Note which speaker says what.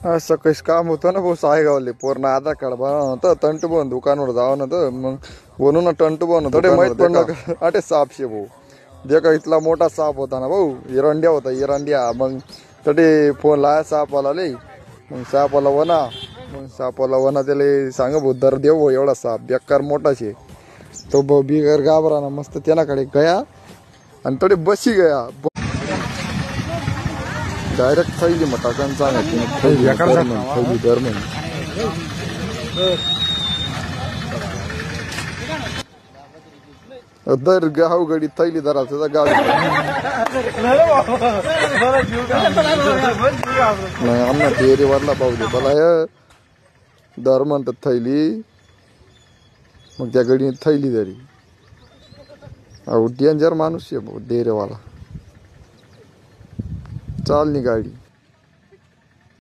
Speaker 1: असं काही काम होतं ना भाऊ सायगावले पूर्ण आधार कार्ड बनवणं होतं तंटू बन दुकानवर जावं ना तर मग बनवून ना टंटू बन होतं माहित पडलं का अटे साप शे भाऊ जे का इथला मोठा साप होता ना भाऊ इरंड्या होता इरंड्या मग तटे फोन लाया सापाला लई मग सापाला वना त्याला सांग भाऊ दर देव भाऊ एवढा साप बेकार मोठा शे तो बिगर घाबरा ना मस्त त्यानाकडे गया आणि तडे बशी गया डायरेक्ट थैली मटाकन थैली दरम्यान दर गाव गडी थैली धरायचं गाडी नाही आम्हाला डेअरी वाढला पाहू मला दर म्हणतात थैली मग त्या गडी थैली धरी अहो डेंजर माणूस आहे भाऊ डेरेवाला चालनी गाडी